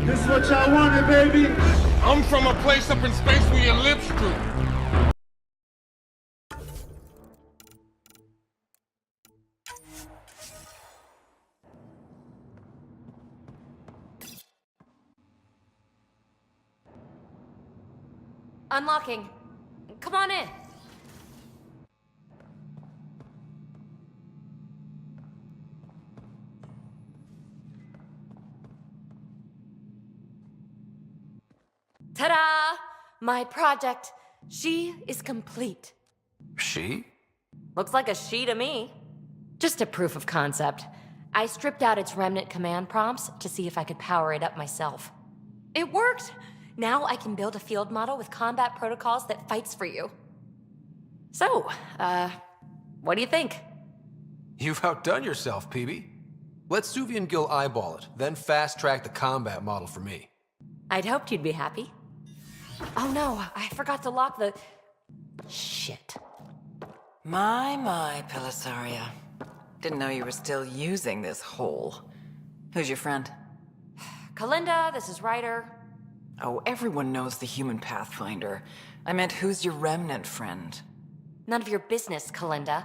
This what y'all wanted, baby? I'm from a place up in space where your lips droop. Unlocking. Come on in. Ta-da! My project. She is complete. She? Looks like a she to me. Just a proof of concept. I stripped out its remnant command prompts to see if I could power it up myself. It worked! Now I can build a field model with combat protocols that fights for you. So, what do you think? You've outdone yourself, Peebee. Let Suvi and Gil eyeball it, then fast-track the combat model for me. I'd hoped you'd be happy. Oh no, I forgot to lock the... Shit. My, Pellisaria. Didn't know you were still using this hole. Who's your friend? Kalinda, this is Ryder. Oh, everyone knows the human Pathfinder. I meant, who's your remnant friend? None of your business, Kalinda.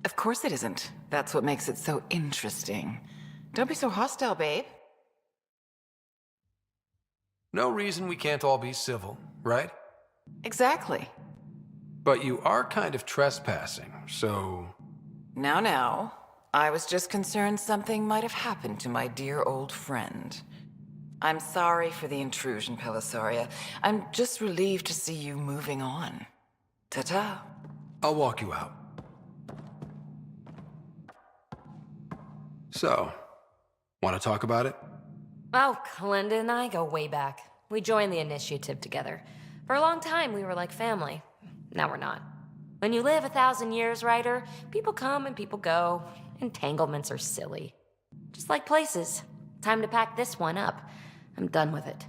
Of course it isn't. That's what makes it so interesting. Don't be so hostile, babe. No reason we can't all be civil, right? Exactly. But you are kind of trespassing, so... Now. I was just concerned something might have happened to my dear old friend. I'm sorry for the intrusion, Pellisaria. I'm just relieved to see you moving on. Ta-ta. I'll walk you out. So, want to talk about it? Oh, Kalinda and I go way back. We joined the initiative together. For a long time, we were like family. Now we're not. When you live 1,000 years, Ryder, people come and people go. Entanglements are silly. Just like places. Time to pack this one up. I'm done with it.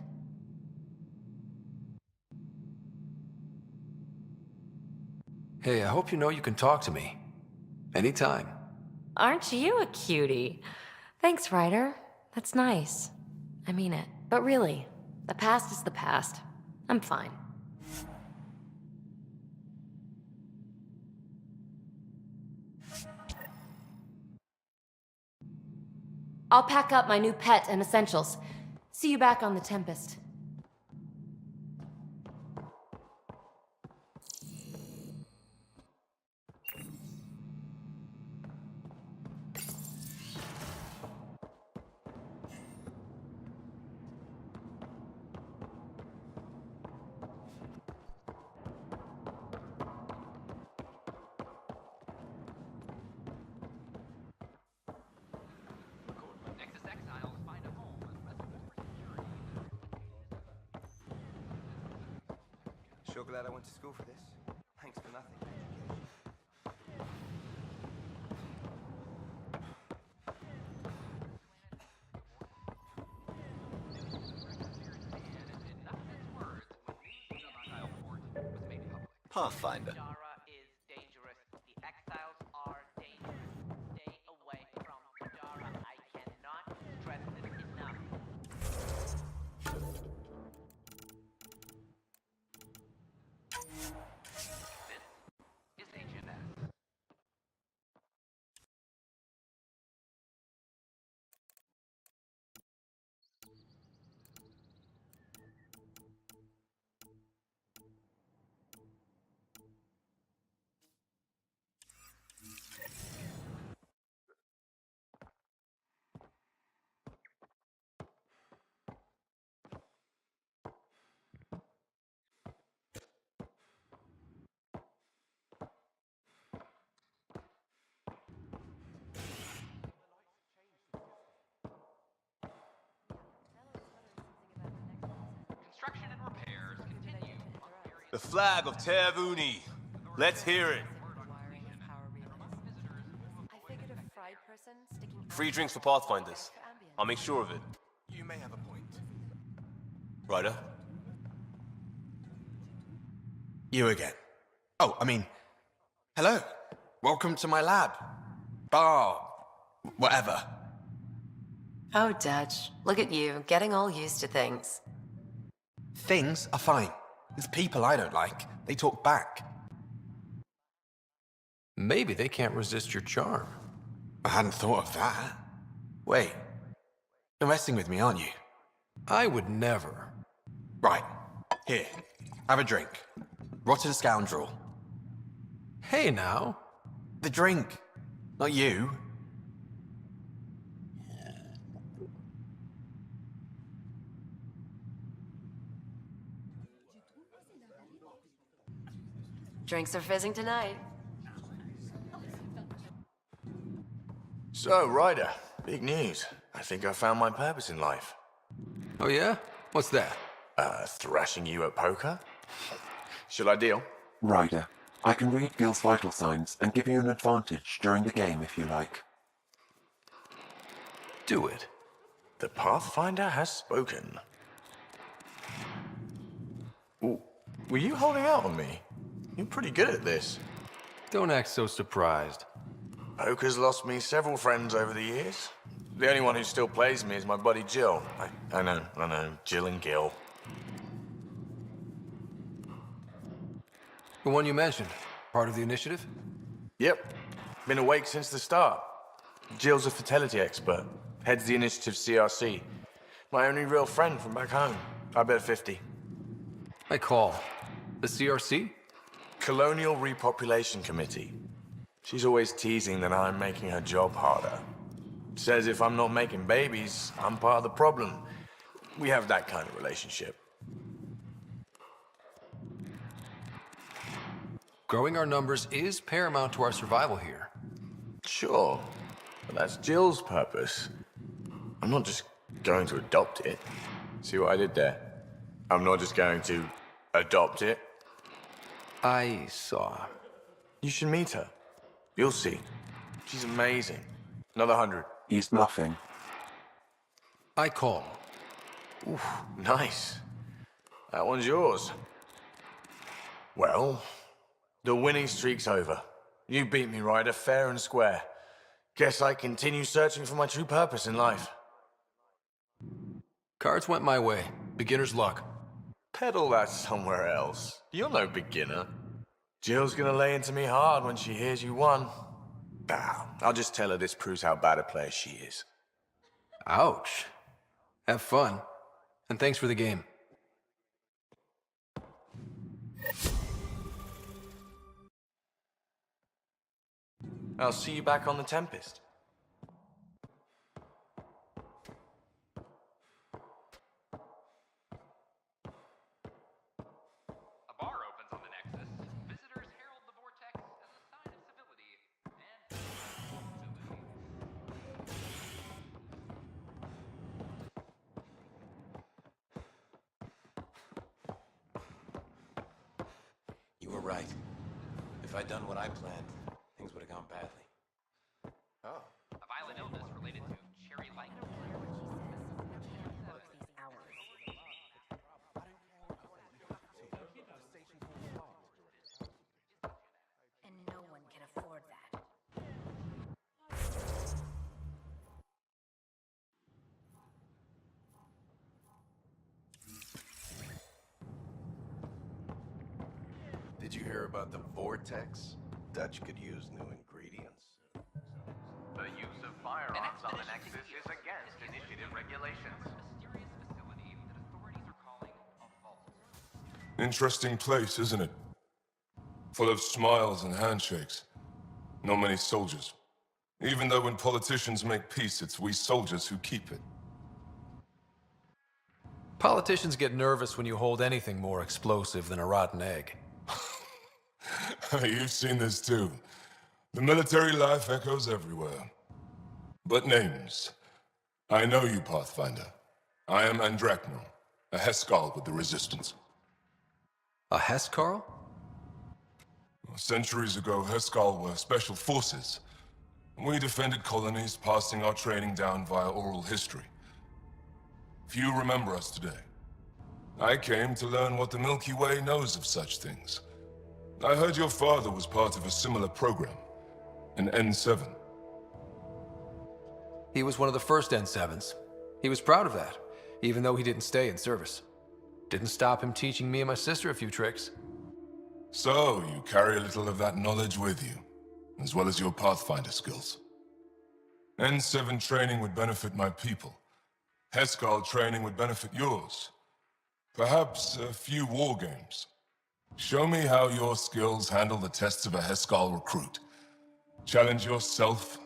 Hey, I hope you know you can talk to me. Anytime. Aren't you a cutie? Thanks, Ryder. That's nice. I mean it. But really, the past is the past. I'm fine. I'll pack up my new pet and essentials. See you back on the Tempest. Sure glad I went to school for this. Thanks for nothing. Pathfinder. Is dangerous. The exiles are dangerous. Stay away from Jara. I cannot stress this enough. This is HNS. Construction and repairs continue on various... The flag of Tervuni. Let's hear it. Free drinks for Pathfinders. I'll make sure of it. You may have a point. Ryder? You again. Oh, I mean, hello. Welcome to my lab. Bar. Whatever. Oh, Dutch. Look at you, getting all used to things. Things are fine. There's people I don't like. They talk back. Maybe they can't resist your charm. I hadn't thought of that. Wait. You're messing with me, aren't you? I would never. Right. Here. Have a drink. Rotten scoundrel. Hey now. The drink. Not you. Drinks are fizzing tonight. So, Ryder, big news. I think I found my purpose in life. Oh yeah? What's that? Thrashing you at poker? Should I deal? Ryder, I can read Gil's vital signs and give you an advantage during the game if you like. Do it. The Pathfinder has spoken. Ooh, were you holding out on me? You're pretty good at this. Don't act so surprised. Poker's lost me several friends over the years. The only one who still plays me is my buddy Jill. I know, Jill and Gil. The one you mentioned, part of the initiative? Yep, been awake since the start. Jill's a fertility expert, heads the initiative CRC. My only real friend from back home. I bet 50. I call. The CRC? Colonial Repopulation Committee. She's always teasing that I'm making her job harder. Says if I'm not making babies, I'm part of the problem. We have that kind of relationship. Growing our numbers is paramount to our survival here. Sure, but that's Jill's purpose. I'm not just going to adopt it. See what I did there? I'm not just going to adopt it. I saw. You should meet her. You'll see. She's amazing. Another 100. He's bluffing. I call. Ooh, nice. That one's yours. Well, the winning streak's over. You beat me, Ryder, fair and square. Guess I continue searching for my true purpose in life. Cards went my way. Beginner's luck. Peddle that somewhere else. You're no beginner. Jill's gonna lay into me hard when she hears you won. I'll just tell her this proves how bad a player she is. Ouch. Have fun. And thanks for the game. I'll see you back on the Tempest. A bar opens on the Nexus. Visitors herald the vortex as a sign of civility and responsibility. You were right. If I'd done what I planned, things would have gone badly. Oh. A violent illness related to cherry light. And no one can afford that. Did you hear about the vortex? Dutch could use new ingredients. The use of firearms on the Nexus is against initiative regulations. Mysterious facility that authorities are calling a vault. Interesting place, isn't it? Full of smiles and handshakes. Not many soldiers. Even though when politicians make peace, it's we soldiers who keep it. Politicians get nervous when you hold anything more explosive than a rotten egg. You've seen this too. The military life echoes everywhere. But names. I know you, Pathfinder. I am Andromeda, a Heskal with the Resistance. A Hescarl? Centuries ago, Heskal were special forces. We defended colonies, passing our training down via oral history. Few remember us today. I came to learn what the Milky Way knows of such things. I heard your father was part of a similar program, an N7. He was one of the first N7s. He was proud of that, even though he didn't stay in service. Didn't stop him teaching me and my sister a few tricks. So, you carry a little of that knowledge with you, as well as your Pathfinder skills. N7 training would benefit my people. Heskal training would benefit yours. Perhaps a few war games. Show me how your skills handle the tests of a Heskal recruit. Challenge yourself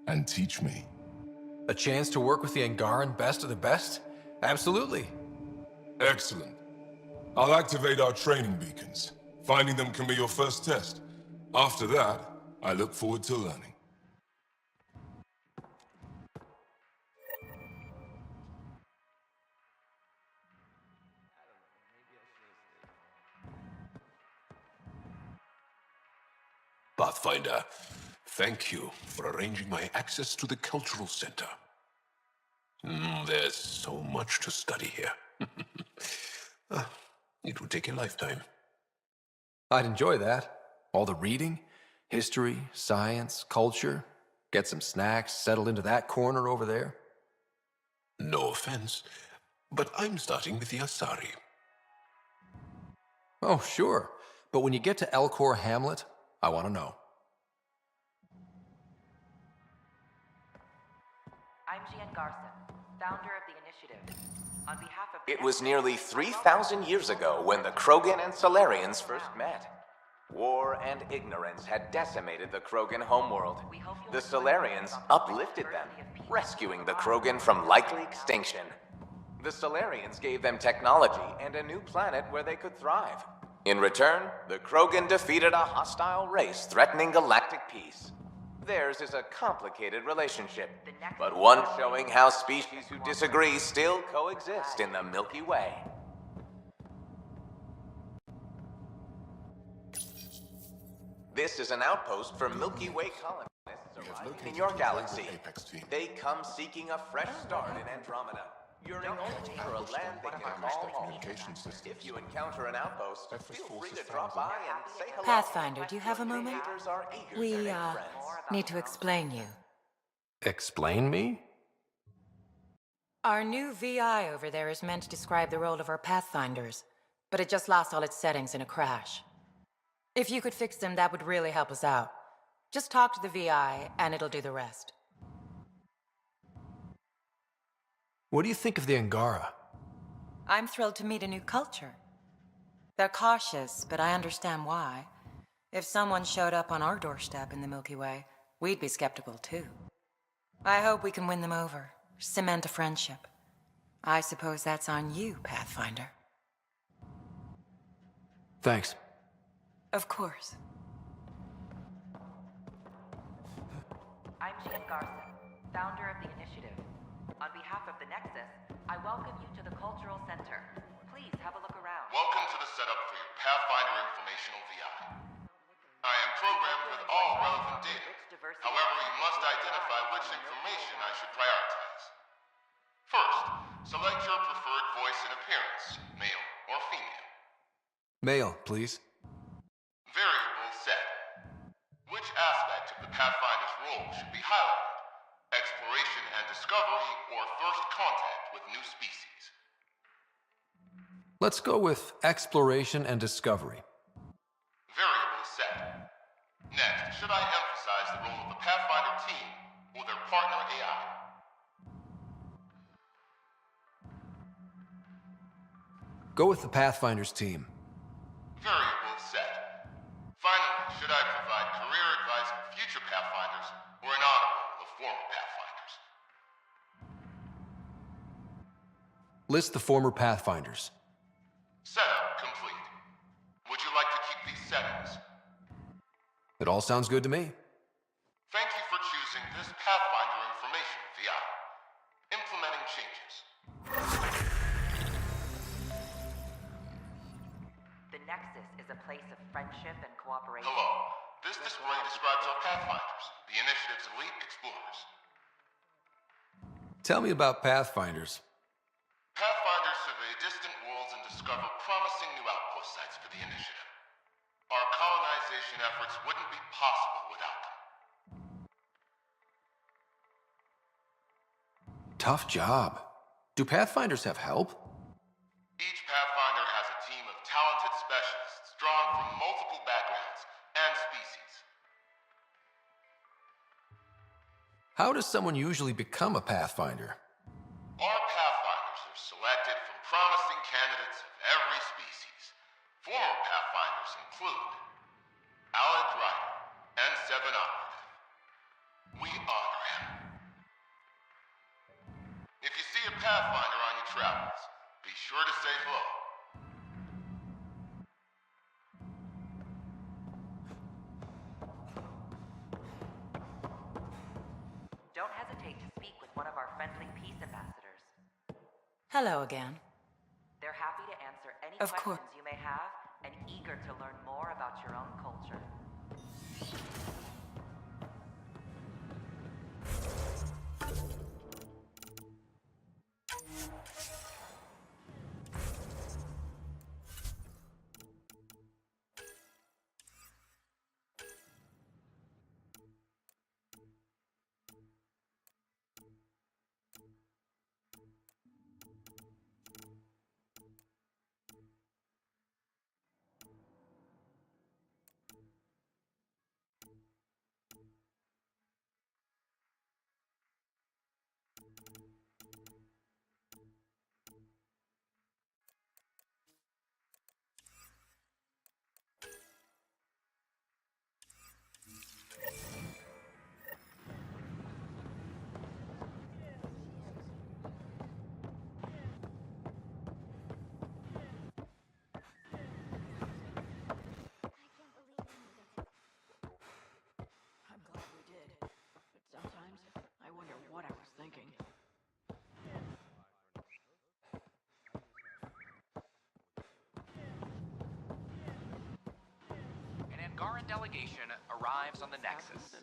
and teach me. A chance to work with the Angaran best of the best? Absolutely. Excellent. I'll activate our training beacons. Finding them can be your first test. After that, I look forward to learning. Pathfinder, thank you for arranging my access to the cultural center. There's so much to study here. It would take a lifetime. I'd enjoy that. All the reading, history, science, culture. Get some snacks, settled into that corner over there. No offense, but I'm starting with the Asari. Oh, sure. But when you get to Elcor Hamlet, I want to know. I'm Gian Garson, founder of the initiative. On behalf of It was nearly 3,000 years ago when the Krogan and Solarians first met. War and ignorance had decimated the Krogan homeworld. The Solarians uplifted them, rescuing the Krogan from likely extinction. The Solarians gave them technology and a new planet where they could thrive. In return, the Krogan defeated a hostile race threatening galactic peace. Theirs is a complicated relationship, but one showing how species who disagree still coexist in the Milky Way. This is an outpost for Milky Way colonists arriving in your galaxy. They come seeking a fresh start in Andromeda. Yearning only for a land they can call home. If you encounter an outpost, feel free to drop by and say hello. Pathfinder, do you have a moment? Neighbors are eager We, to make friends. need to explain you. Explain me? Our new VI over there is meant to describe the role of our Pathfinders, but it just lost all its settings in a crash. If you could fix them, that would really help us out. Just talk to the VI, and it'll do the rest. What do you think of the Angara? I'm thrilled to meet a new culture. They're cautious, but I understand why. If someone showed up on our doorstep in the Milky Way, we'd be skeptical too. I hope we can win them over, cement a friendship. I suppose that's on you, Pathfinder. Thanks. Of course. I'm Gian Garson, founder of the initiative. On behalf of the Nexus, I welcome you to the Cultural Center. Please have a look around. Welcome to the setup for your Pathfinder Informational VI. I am programmed with all relevant data. However, you must identify which information I should prioritize. First, select your preferred voice and appearance, male or female. Male, please. Variable set. Which aspect of the Pathfinder's role should be highlighted? Exploration and discovery, or first contact with new species? Let's go with exploration and discovery. Variable set. Next, should I emphasize the role of the Pathfinder team or their partner AI? Go with the Pathfinders team. Variable set. Finally, should I provide career advice for future Pathfinders or an honor roll of former Pathfinders? List the former Pathfinders. Setup complete. Would you like to keep these settings? It all sounds good to me. Thank you for choosing this Pathfinder Information VI. Implementing changes. The Nexus is a place of friendship and cooperation. Hello. This display describes our Pathfinders, the initiative's elite explorers. Tell me about Pathfinders. Pathfinders survey distant worlds and discover promising new outpost sites for the initiative. Our colonization efforts wouldn't be possible without them. Tough job. Do Pathfinders have help? Each Pathfinder has a team of talented specialists drawn from multiple backgrounds and species. How does someone usually become a Pathfinder? Our Pathfinders are selected from promising candidates of every species. Former Pathfinders include Alec Ryder and Seven Operative. We honor him. If you see a Pathfinder on your travels, be sure to say hello. Don't hesitate to speak with one of our friendly peace ambassadors. Hello again. They're happy to answer any Of course. questions you may have and eager to learn more about your own culture. I'm glad we did, but sometimes I wonder what I was thinking. An Angaran delegation arrives on the Nexus.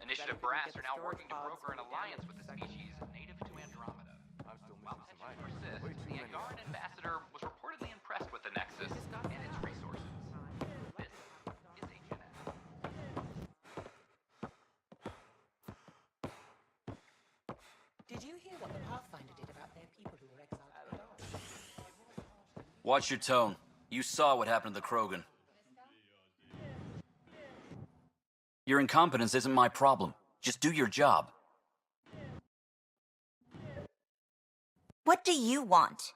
Initiative brass are now working to broker an alliance with the species native to Andromeda. While tensions persist, the Angaran ambassador was reportedly impressed with the Nexus and its resources. This is HNS. Did you hear what the Pathfinder did about their people who were exiled to Earth? Watch your tone. You saw what happened to the Krogan. Your incompetence isn't my problem. Just do your job. What do you want?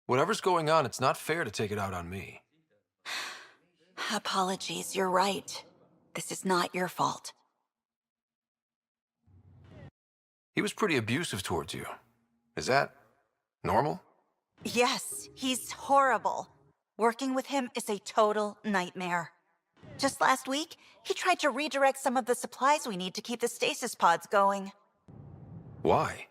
Whatever's going on, it's not fair to take it out on me. Apologies, you're right. This is not your fault. He was pretty abusive towards you. Is that normal? Yes, he's horrible. Working with him is a total nightmare. Just last week, he tried to redirect some of the supplies we need to keep the stasis pods going. Why?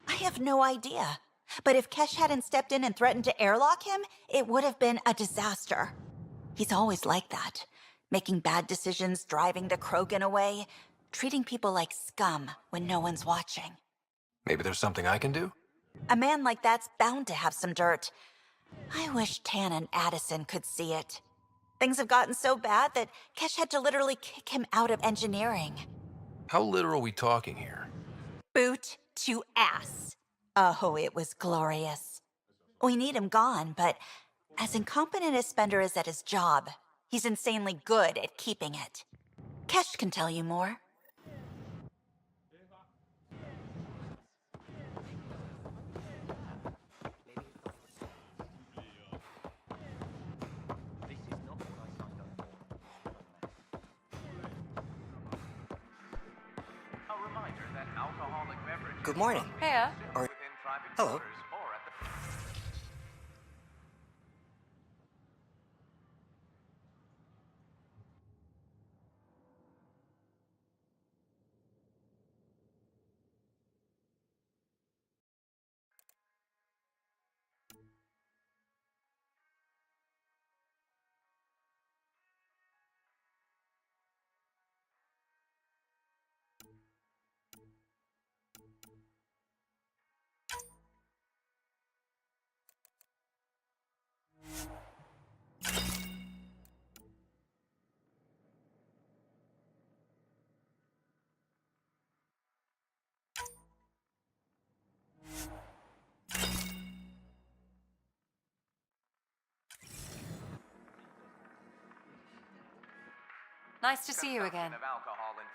I have no idea. But if Kesh hadn't stepped in and threatened to airlock him, it would have been a disaster. He's always like that. Making bad decisions, driving the Krogan away, treating people like scum when no one's watching. Maybe there's something I can do? A man like that's bound to have some dirt. I wish Tan and Addison could see it. Things have gotten so bad that Kesh had to literally kick him out of engineering. How literal are we talking here? Boot to ass. Oh, it was glorious. We need him gone, but as incompetent as Spender is at his job, he's insanely good at keeping it. Kesh can tell you more. Good morning. Heya. Hello. Nice to see you again. Of alcohol and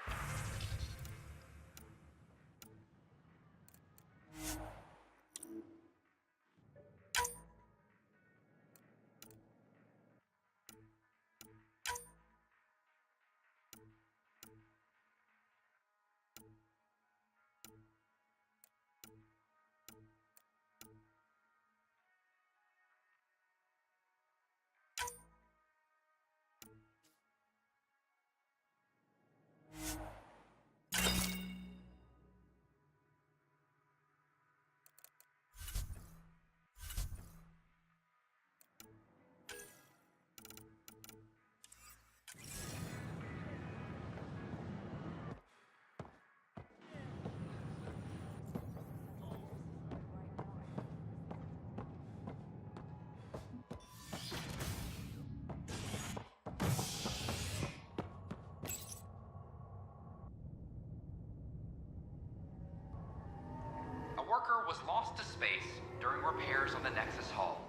A worker was lost to space during repairs on the Nexus Hull.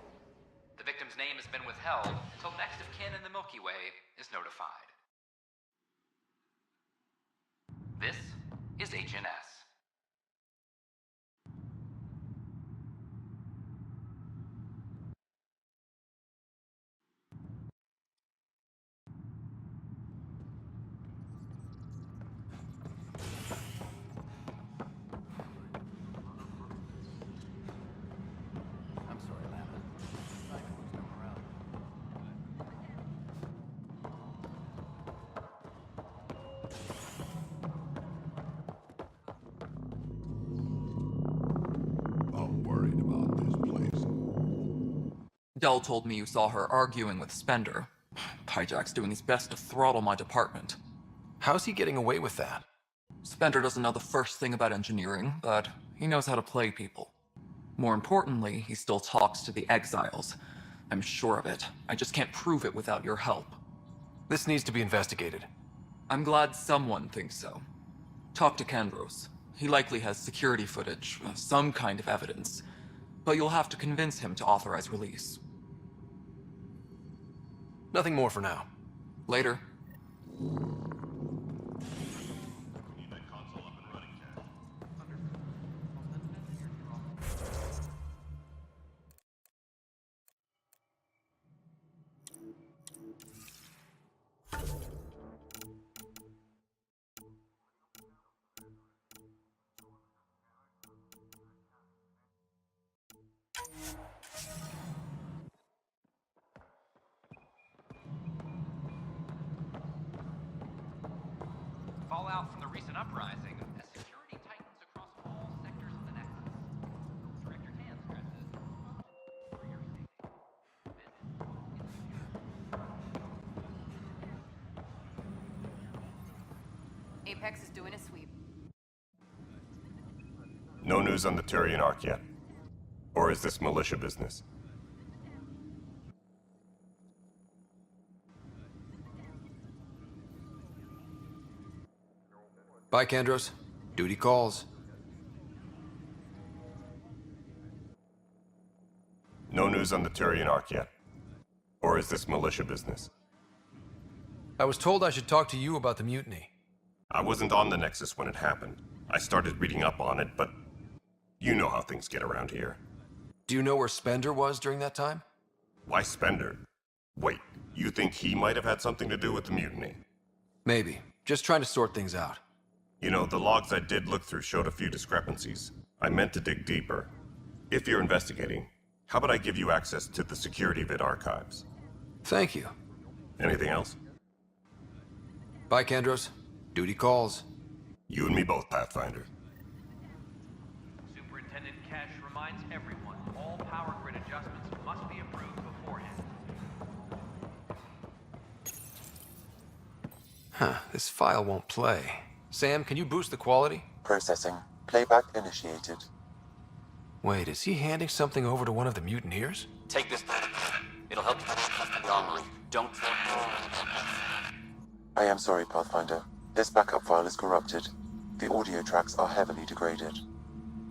The victim's name has been withheld until next of kin in the Milky Way is notified. This is HNS. I'm sorry, Lana. I know who's come around. I'm worried about this place. Dell told me you saw her arguing with Spender. Pyjack's doing his best to throttle my department. How's he getting away with that? Spender doesn't know the first thing about engineering, but he knows how to play people. More importantly, he still talks to the exiles. I'm sure of it. I just can't prove it without your help. This needs to be investigated. I'm glad someone thinks so. Talk to Kandros. He likely has security footage, some kind of evidence. But you'll have to convince him to authorize release. Nothing more for now. Later. Fallout from the recent uprising as security tightens across all sectors of the Nexus. Director Tan stresses, for your safety. Apex is doing a sweep. No news on the Turian Ark yet? Or is this militia business? Bye, Kandros. Duty calls. No news on the Turian Ark yet? Or is this militia business? I was told I should talk to you about the mutiny. I wasn't on the Nexus when it happened. I started reading up on it, but you know how things get around here. Do you know where Spender was during that time? Why Spender? Wait, you think he might have had something to do with the mutiny? Maybe. Just trying to sort things out. You know, the logs I did look through showed a few discrepancies. I meant to dig deeper. If you're investigating, how about I give you access to the security vid archives? Thank you. Anything else? Bye, Kandros. Duty calls. You and me both, Pathfinder. Superintendent Kesh reminds everyone all power grid adjustments must be approved beforehand. Huh, this file won't play. Sam, can you boost the quality? Processing. Playback initiated. Wait, is he handing something over to one of the mutineers? Take this. It'll help you. Wrong. Don't. I am sorry, Pathfinder. This backup file is corrupted. The audio tracks are heavily degraded.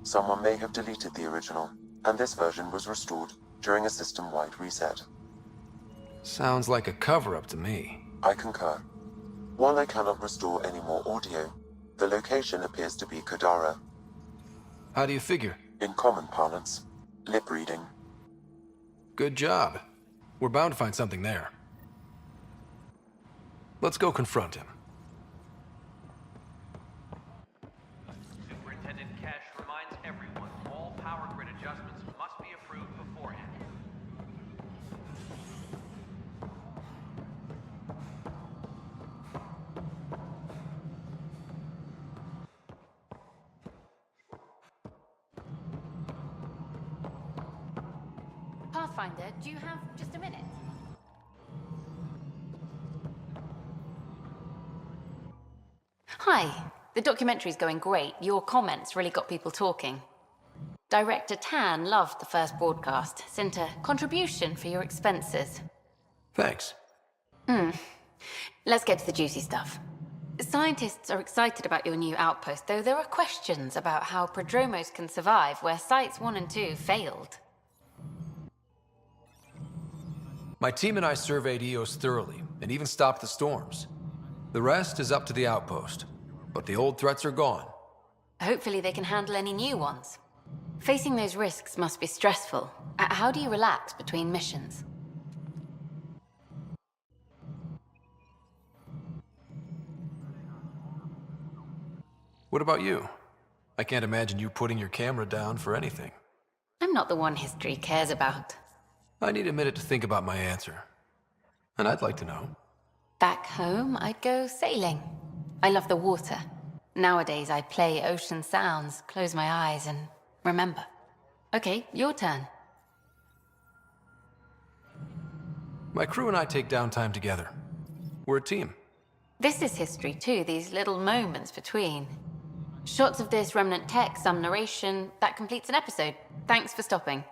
Someone may have deleted the original, and this version was restored during a system-wide reset. Sounds like a cover-up to me. I concur. While I cannot restore any more audio, the location appears to be Kadara. How do you figure? In common parlance, lip reading. Good job. We're bound to find something there. Let's go confront him. Superintendent Cash reminds everyone all power grid adjustments must be approved beforehand. Pathfinder, do you have just a minute? Hi. The documentary's going great. Your comments really got people talking. Director Tan loved the first broadcast. Sent a contribution for your expenses. Thanks. Let's get to the juicy stuff. Scientists are excited about your new outpost, though there are questions about how prodromos can survive where Sites 1 and 2 failed. My team and I surveyed EOS thoroughly, and even stopped the storms. The rest is up to the outpost, but the old threats are gone. Hopefully they can handle any new ones. Facing those risks must be stressful. How do you relax between missions? What about you? I can't imagine you putting your camera down for anything. I'm not the one history cares about. I need a minute to think about my answer. And I'd like to know. Back home, I'd go sailing. I love the water. Nowadays, I play ocean sounds, close my eyes, and remember. Okay, your turn. My crew and I take downtime together. We're a team. This is history too, these little moments between. Shots of this remnant tech, some narration, that completes an episode. Thanks for stopping.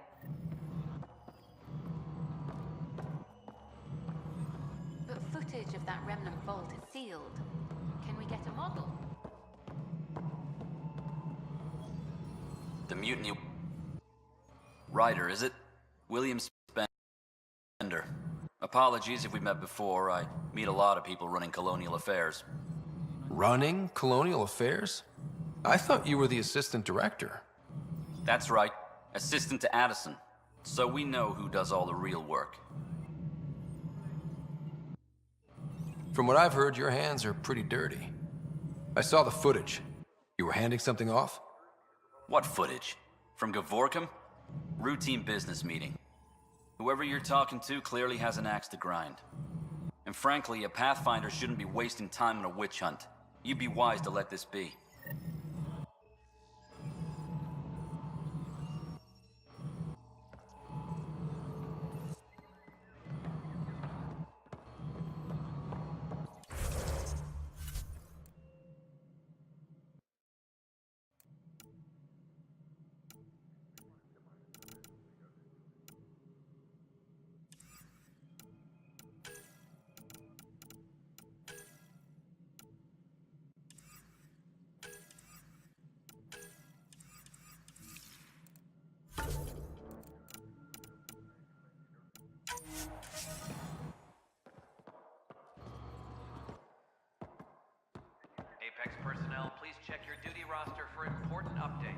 But footage of that remnant vault is sealed. Can we get a model? The mutiny... Ryder, is it? William Spender. Apologies if we met before. I meet a lot of people running colonial affairs. Running colonial affairs? I thought you were the assistant director. That's right. Assistant to Addison. So we know who does all the real work. From what I've heard, your hands are pretty dirty. I saw the footage. You were handing something off? What footage? From Gavorkum? Routine business meeting. Whoever you're talking to clearly has an axe to grind. And frankly, a Pathfinder shouldn't be wasting time on a witch hunt. You'd be wise to let this be. Apex personnel, please check your duty roster for important updates.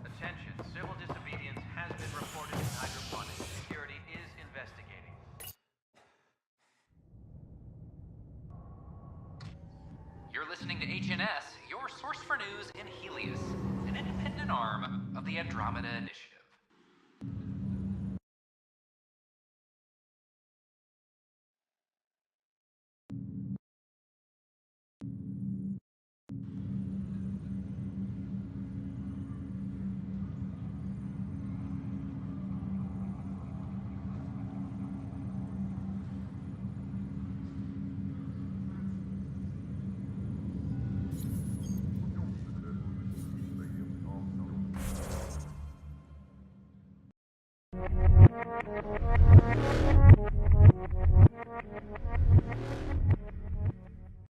Attention, civil disobedience has been reported in hydroponics. Security is investigating. You're listening to HNS, your source for news in Helios, an independent arm of the Andromeda Initiative.